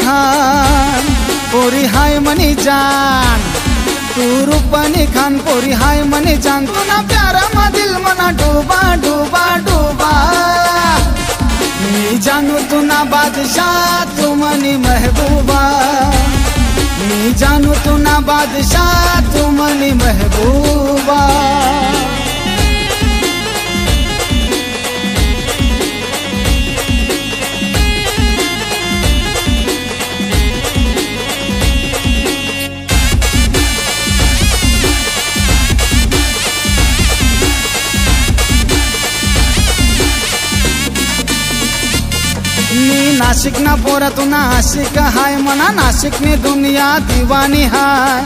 खान पोरी हाय मनी जान, तू रूपनी खान पोरी हाय मनी जान, तू ना प्यारा मा दिल मना डूबा डूबा डूबा। मी जानू तू ना बादशाह तू मनी महबूबा, मी जानू तू ना बादशाह तू मनी महबूबा। नाशिक ना पोरा तू नाशिक हाय मना, नाशिक नी दुनिया दीवानी हाय।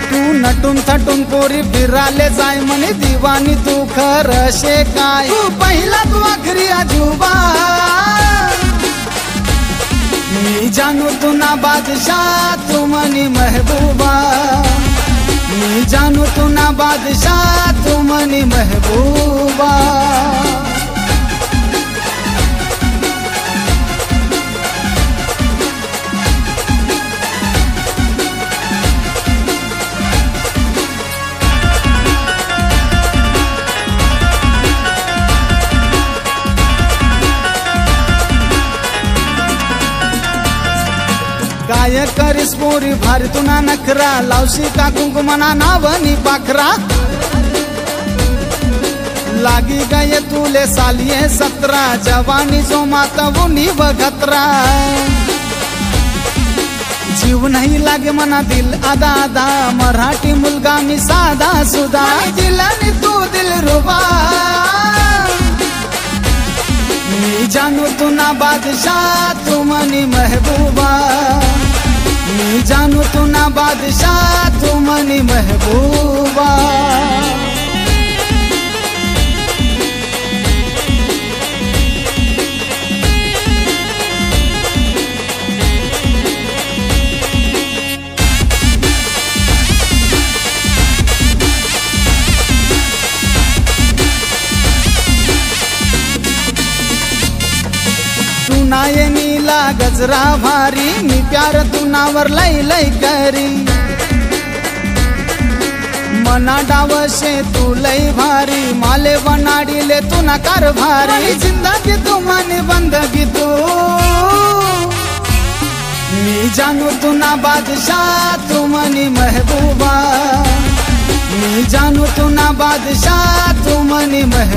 तू नटून थटून पोरी फिराले जाय मनी दीवानी तू खरशे काय, तू पहिला तू आखरी अजूबा। मी जानू तू ना बादशाह तू मनी महबूबा, मी जानू तू ना बादशाह तू मनी महबूबा। काय करीस पोरी भारी तुना नखरा, लावशी का कुंकुमना नावनी पाखरा। लागी गये तुले सालिये 17, जवानी जो माता वो नीव खतरा। जीव नहीं लागे मना दिल आदा आदा, मराठी मुलगा मी साधा सुधा, दिलानी तू दिल रुबा। मी जानू तू ना बादशाह तू मनी महबूबा, मी जानू तू ना बादशाह तू मनी महबूबा। नाये नीला गजरा भारी, मी प्यार तू नावर लई लई करी। मना डावशे तू लई भारी, माले बनाडीले तू ना कारभारी। जिंदगी तू मनी बंदगी तू, मी जानू तू ना बादशाह तू मनी महबूबा, मी जानू तू ना बादशाह तू मनी महबूबा।